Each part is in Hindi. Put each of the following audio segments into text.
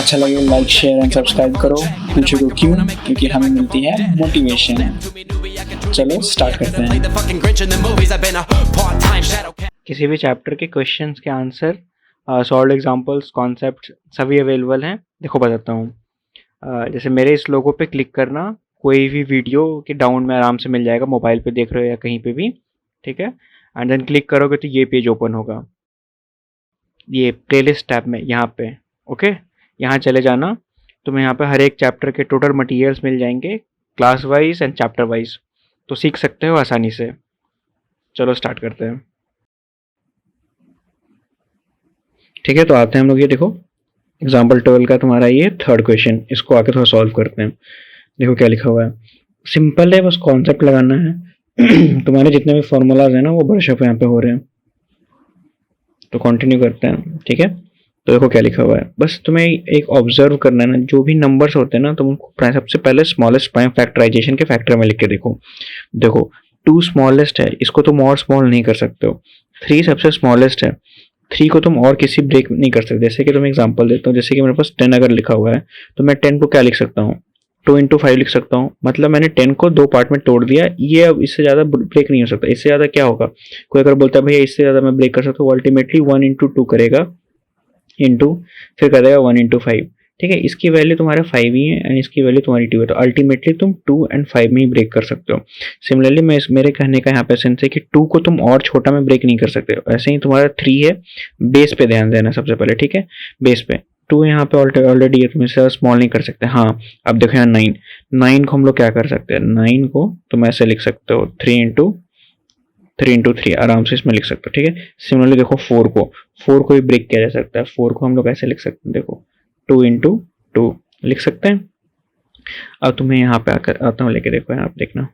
अच्छा लगे लाइक शेयर एंड सब्सक्राइब करो। पूछो को क्यों? क्योंकि हमें मिलती है मोटिवेशन। चलो स्टार्ट करते हैं। किसी भी चैप्टर के क्वेश्चंस के आंसर, सॉल्व एग्जांपल्स, कॉन्सेप्ट सभी अवेलेबल हैं। देखो बताता हूँ। जैसे मेरे इस लोगो पे क्लिक करना, कोई भी वीडियो के डाउन में आराम से मिल जाएगा, मोबाइल पे देख रहे हो या कहीं पे भी, ठीक है। एंड देन क्लिक करोगे तो ये पेज ओपन होगा, ये प्लेलिस्ट टैब में यहाँ पे। ओके, यहाँ चले जाना। तुम्हें यहाँ पे हर एक चैप्टर के टोटल मटेरियल्स मिल जाएंगे, class wise and chapter wise, तो सीख सकते हो आसानी से। चलो स्टार्ट करते हैं। ठीक है, तो आते हैं हम लोग। ये देखो एग्जाम्पल 12 का तुम्हारा ये थर्ड क्वेश्चन, इसको आके थोड़ा सॉल्व करते हैं। देखो क्या लिखा हुआ है, सिंपल है, बस कॉन्सेप्ट लगाना है। तुम्हारे जितने भी फॉर्मूलाज हैं ना वो ब्रशअप यहाँ पे हो रहे हैं, तो कंटिन्यू करते हैं। ठीक है, तो देखो क्या लिखा हुआ है, बस तुम्हें एक ऑब्जर्व करना है ना, जो भी नंबर्स होते हैं ना तुम उनको सबसे पहले स्मॉलेस्ट प्राइम फैक्टराइजेशन के फैक्टर में लिख के देखो। देखो 2 स्मॉलेस्ट है, इसको तुम और स्मॉल नहीं कर सकते हो। 3 सबसे स्मॉलेस्ट है, 3 को तुम और किसी ब्रेक नहीं कर सकते। जैसे कि तुम एग्जांपल देता हूँ, जैसे कि मेरे पास 10 अगर लिखा हुआ है तो मैं 10 को क्या लिख सकता हूँ, 2 इंटू 5 लिख सकता हूँ। मतलब मैंने 10 को 2 पार्ट में तोड़ दिया। ये अब इससे ज़्यादा ब्रेक नहीं हो सकता। इससे ज़्यादा क्या होगा, कोई अगर बोलता है भैया इससे ज़्यादा मैं ब्रेक कर सकता हूँ, अल्टीमेटली 1 इंटू 2 करेगा, इंटू फिर कर देगा 1 इंटू 5। ठीक है, इसकी वैल्यू तुम्हारा 5 ही है एंड इसकी वैल्यू तुम्हारी 2 है, तो अल्टीमेटली तुम 2 एंड 5 में ही ब्रेक कर सकते हो। सिमिलरली मेरे कहने का यहाँ पे सेंस है कि 2 को तुम और छोटा में ब्रेक नहीं कर सकते। ऐसे ही तुम्हारा 3 है, बेस पे ध्यान देना सबसे पहले। ठीक है, बेस पे 2 यहाँ पे ऑलरेडी है, तुम इससे स्मॉल नहीं कर सकते। हाँ, अब देखो यहाँ 9 को हम लोग क्या कर सकते हैं, 9 को तुम ऐसे लिख सकते हो 3 इंटू 3 आराम से इसमें लिख सकते हो। ठीक है, सिमिलरली देखो 4 को भी ब्रेक किया जा सकता है। 4 को हम लोग ऐसे लिख सकते हैं, देखो 2 इंटू 2 लिख सकते हैं। अब तुम्हें यहाँ पे आकर आता हूँ लेके, देखो यहाँ पे देखना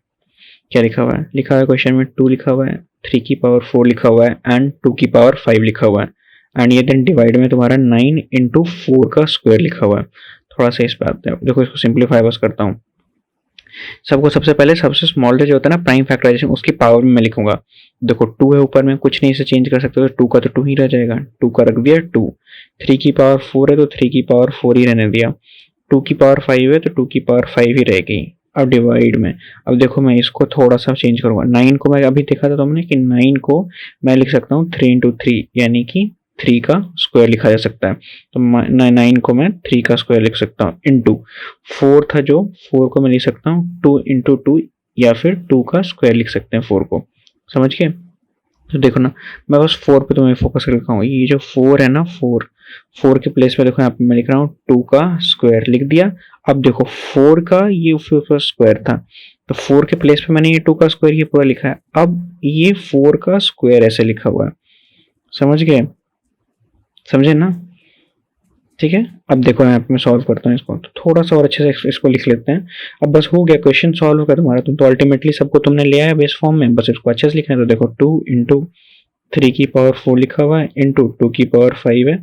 क्या लिखा हुआ है। लिखा हुआ है क्वेश्चन में 2 लिखा हुआ है, 3 की पावर 4 लिखा हुआ है एंड 2 की पावर 5 लिखा हुआ है। एंड ये देन डिवाइड में तुम्हारा 9 इंटू 4 का स्क्वायर लिखा हुआ है। थोड़ा सा इस पे आते हैं, देखो इसको सिंप्लीफाई बस करता हूँ। सबको सबसे पहले सबसे स्मॉल जो होता है ना प्राइम फैक्टराइजेशन, उसकी पावर में मैं लिखूंगा। देखो 2 है ऊपर में, कुछ नहीं इसे चेंज कर सकते, तो 2 का तो 2 ही रह जाएगा, 2 का रख दिया 2। 3 की पावर 4 है तो 3 की पावर 4 ही रहने दिया। 2 की पावर 5 है तो 2 की पावर 5 ही रह गई। अब डिवाइड में, अब देखो मैं इसको थोड़ा सा चेंज करूंगा। 9 को मैं अभी देखा था तुमने कि 9 को मैं लिख सकता हूँ 3 इंटू 3, यानी कि 3 का स्क्वायर लिखा जा सकता है। तो 9 को मैं 3 का स्क्वायर लिख सकता हूँ, इंटू 4 था जो 4 को मैं लिख सकता हूँ 2 इंटू 2, या फिर 2 का स्क्वायर लिख सकते हैं 4 को। समझ गए? तो देखो ना, मैं बस 4 पे तुम्हें फोकस कर रखा हूँ। ये जो 4 है ना, 4 के प्लेस पे देखो यहाँ पे मैं लिख रहा हूँ 2 का स्क्वायर लिख दिया। अब देखो 4 का ये स्क्वायर था, तो 4 के प्लेस पे मैंने ये 2 का स्क्वायर ये पूरा लिखा है। अब ये 4 का स्क्वायर ऐसे लिखा हुआ है। समझ गए? समझे ना? ठीक है, अब देखो यहाँ पे मैं सॉल्व करता हूँ इसको, तो थोड़ा सा और अच्छे से इसको लिख लेते हैं। अब बस हो गया, क्वेश्चन सॉल्व हो गया तुम्हारा। तुम तो अल्टीमेटली सबको तुमने लिया है बेस फॉर्म में, बस इसको अच्छे से लिखना है। तो देखो 2 इंटू 3 की पावर 4 लिखा हुआ है, इंटू 2 की पावर 5 है,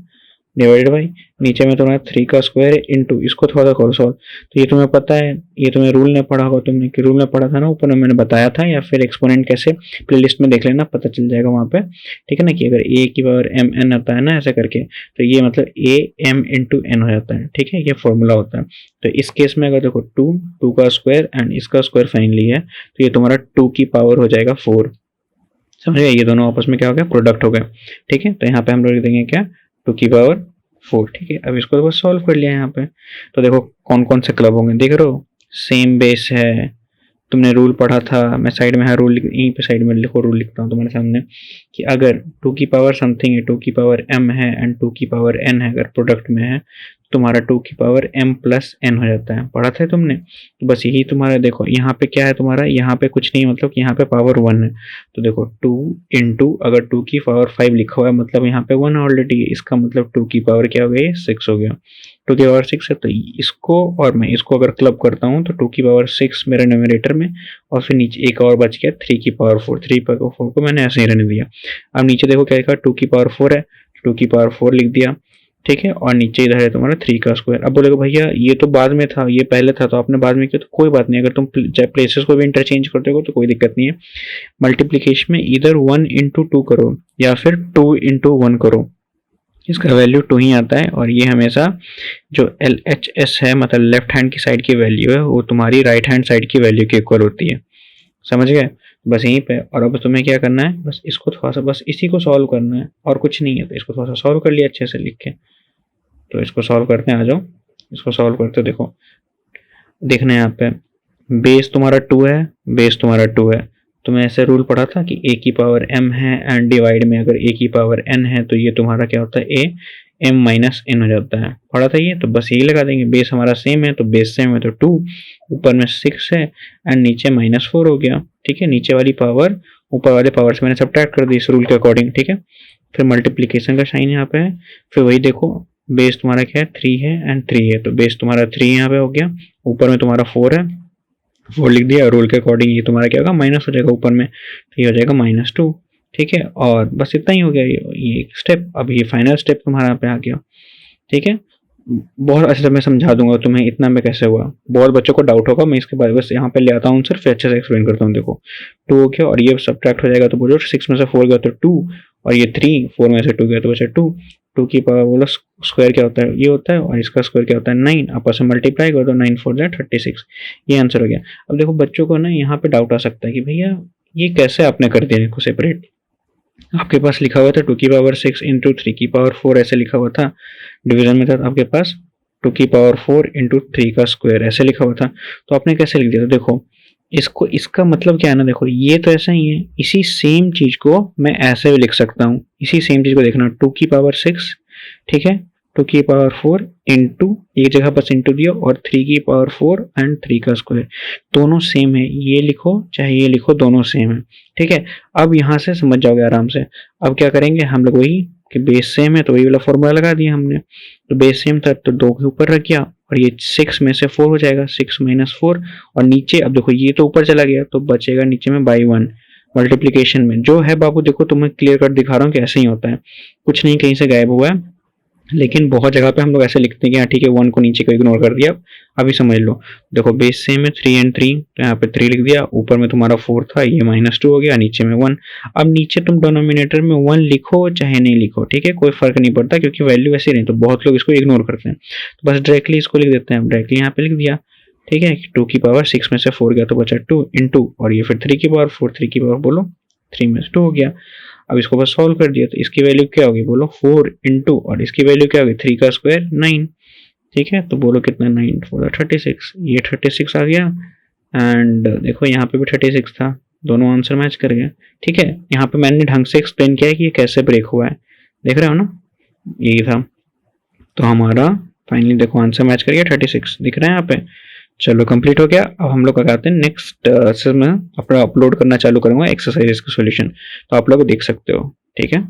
डिवाइडेड बाई नीचे में तुम्हारा 3 का स्क्वायर है, इंटू इसको थोड़ा सा करो सॉल्व। तो ये तुम्हें पता है, ये तुम्हें रूल ने पढ़ा होगा तुमने, कि रूल में पढ़ा था ना ऊपर में मैंने बताया था, या फिर एक्सपोनेंट कैसे प्लेलिस्ट में देख लेना, पता चल जाएगा वहाँ पे। ठीक है ना, कि अगर a की पावर m n आता है ना ऐसे करके, तो ये मतलब a m इंटू n हो जाता है। ठीक है, ये फॉर्मूला होता है। तो इस केस में अगर देखो 2 का स्क्वायर एंड इसका स्क्वायर फाइनली है, तो ये तुम्हारा 2 की पावर हो जाएगा 4। समझ गए? ये दोनों आपस में क्या हो गया, प्रोडक्ट हो गया। ठीक है, तो यहाँ पे हम लोग देंगे क्या, 2 की पावर 4। ठीक है, अब इसको तो बस सॉल्व कर लिया यहाँ पे। तो देखो कौन कौन से क्लब होंगे, देख रहे हो, सेम बेस है, तुमने रूल पढ़ा था। मैं साइड में है रूल, यहीं पे साइड में लिखो, रूल लिखता हूँ तुम्हारे सामने, कि अगर 2 की पावर समथिंग है, 2 की पावर m है एंड 2 की पावर n है, अगर प्रोडक्ट में है, तुम्हारा 2 की पावर m प्लस n हो जाता है। पढ़ा था तुमने? तो बस यही तुम्हारा, देखो यहाँ पे क्या है तुम्हारा, यहाँ पे कुछ नहीं, मतलब यहाँ पे पावर 1 है। तो देखो 2 इंटू, अगर 2 की पावर 5 लिखा हुआ है मतलब यहाँ पे 1 ऑलरेडी है, इसका मतलब 2 की पावर क्या हो गई, 6 हो गया। 2 की पावर 6 है, तो इसको और मैं इसको अगर क्लब करता हूँ तो 2 की पावर 6 मेरे न्यूमरेटर में, और फिर नीचे एक और बच गया 3 की पावर 4। 3 की पावर 4 को मैंने ऐसे ही रहने दिया। अब नीचे देखो क्या लिखा, 2 की पावर 4 है, 2 की पावर 4 लिख दिया। ठीक है, और नीचे इधर है तुम्हारा 3 का स्क्वायर। अब बोलेगा भैया ये तो बाद में था, ये पहले था, तो आपने बाद में किया, तो कोई बात नहीं, अगर तुम प्लेसेस को भी इंटरचेंज करते हो तो कोई दिक्कत नहीं है। मल्टीप्लीकेशन में इधर 1 इंटू 2 करो या फिर 2 इंटू 1 करो, इसका वैल्यू 2 ही आता है, और ये हमेशा जो LHS है मतलब लेफ्ट हैंड की साइड की वैल्यू है वो तुम्हारी राइट हैंड साइड की वैल्यू के इक्वल होती है। समझ गए? बस यहीं पे। और अब तुम्हें क्या करना है, बस इसको थोड़ा सा, बस इसी को सॉल्व करना है और कुछ नहीं है। तो इसको थोड़ा सा सॉल्व कर लिया अच्छे से लिख के। तो इसको सॉल्व करते हैं, आ जाओ इसको सॉल्व करते। देखो देखना है यहाँ पे बेस तुम्हारा 2 है, बेस तुम्हारा 2 है। तुम्हें ऐसे रूल पढ़ा था कि a की पावर m है एंड डिवाइड में अगर a की पावर n है तो ये तुम्हारा क्या होता है, a m माइनस n हो जाता है। पढ़ा था ये, तो बस यही लगा देंगे। बेस हमारा सेम है तो बेस सेम है तो 2, ऊपर में 6 है एंड नीचे -4 हो गया। ठीक है, नीचे वाली पावर ऊपर वाले पावर से मैंने सब्ट्रैक्ट कर दी इस रूल के अकॉर्डिंग। ठीक है, फिर मल्टीप्लीकेशन का साइन यहाँ पे है। फिर वही देखो बेस तुम्हारा क्या है, 3 है एंड 3 है, तो बेस तुम्हारा 3 यहाँ पे हो गया, ऊपर में तुम्हारा 4 है, 4 लिख दिया। रूल के अकॉर्डिंग ये तुम्हारा क्या होगा, माइनस हो जाएगा ऊपर में, तो ये हो जाएगा -2। ठीक है, और बस इतना ही हो गया ये स्टेप। अब ये फाइनल स्टेप तुम्हारा यहाँ पे आ गया। ठीक है, बहुत अच्छे से मैं समझा दूंगा तुम्हें इतना में कैसे हुआ। बहुत बच्चों को डाउट होगा, मैं इसके बाद बस यहाँ पे ले आता हूँ सिर्फ अच्छे से एक्सप्लेन करता हूँ। देखो 2 हो गया और ये सब्ट्रैक्ट हो जाएगा, तो बोलो 6 में से 4 गया तो 2, और ये 3, 4 में से 2 गया तो बचा 2। 2 की पावर बोलो स्क्वायर क्या होता है, ये होता है, और इसका स्क्वायर क्या होता है 9। आपस में मल्टीप्लाई कर दो, 9 4 जा 36, ये आंसर हो गया। अब देखो बच्चों को ना यहाँ पे डाउट आ सकता है कि भैया ये कैसे आपने कर दिया इसको सेपरेट। आपके पास लिखा हुआ था 2 की पावर 6 इंटू 3 की पावर 4 ऐसे लिखा हुआ था, डिवीजन में था आपके पास 2 की पावर 4 इंटू 3 का स्क्वायर ऐसे लिखा हुआ था। तो आपने कैसे लिख दिया, तो देखो इसको, इसका मतलब क्या है ना, देखो ये तो ऐसा ही है, इसी सेम चीज को मैं ऐसे भी लिख सकता हूँ। इसी सेम चीज को देखना, 2 की पावर 6, ठीक है, 2 की पावर 4 इंटू, एक जगह बस इंटू दिया, और 3 की पावर 4 एंड 3 का स्क्वायर, दोनों सेम है। ये लिखो चाहे ये लिखो, दोनों सेम है। ठीक है, अब यहाँ से समझ जाओगे आराम से। अब क्या करेंगे हम लोग, वही कि बेस सेम है तो वही वाला फॉर्मूला लगा दिया हमने। तो बेस सेम था तो 2 के ऊपर रख गया, और ये 6 में से 4 हो जाएगा, 6 - 4, और नीचे अब देखो ये तो ऊपर चला गया तो बचेगा नीचे में बाई 1 मल्टीप्लीकेशन में। जो है बाबू देखो तुम्हें क्लियर कट दिखा रहा हूँ कि ऐसे ही होता है, कुछ नहीं कहीं से गायब हुआ है। लेकिन बहुत जगह पे हम लोग ऐसे लिखते हैं कि हाँ ठीक है 1 को नीचे को इग्नोर कर दिया। अभी समझ लो, देखो बेस सेम है 3 एंड 3, तो यहाँ पे 3 लिख दिया, ऊपर में तुम्हारा 4 था, ये -2 हो गया, नीचे में 1। अब नीचे तुम डिनोमिनेटर में 1 लिखो चाहे नहीं लिखो, ठीक है, कोई फर्क नहीं पड़ता क्योंकि वैल्यू ऐसी नहीं। तो बहुत लोग इसको इग्नोर करते हैं, तो बस डायरेक्टली इसको लिख देते हैं। डायरेक्टली यहाँ पे लिख दिया, ठीक है, 2 की पावर 6 में से 4 गया तो बचा 2 इंटू, और ये फिर 3 की पावर 4, 3 की पावर बोलो 3 में से 2 हो गया। अब इसको बस सॉल्व कर दिया तो इसकी वैल्यू क्या होगी, बोलो 4 इंटू, और इसकी वैल्यू क्या होगी 3 का स्क्वायर 9। ठीक है, तो बोलो कितना, 9 4 36, ये 36 आ गया। एंड देखो यहाँ पे भी 36 था, दोनों आंसर मैच कर गए। ठीक है, यहाँ पे मैंने ढंग से एक्सप्लेन किया है कि ये कैसे ब्रेक हुआ है, देख रहे हो ना, यही था। तो हमारा फाइनली देखो आंसर मैच कर गया, 36 दिख रहा है यहाँ पे। चलो कंप्लीट हो गया। अब हम लोग क्या करते हैं, नेक्स्ट में अपना अपलोड करना चालू करूंगा एक्सरसाइजेस का सॉल्यूशन, तो आप लोग देख सकते हो। ठीक है।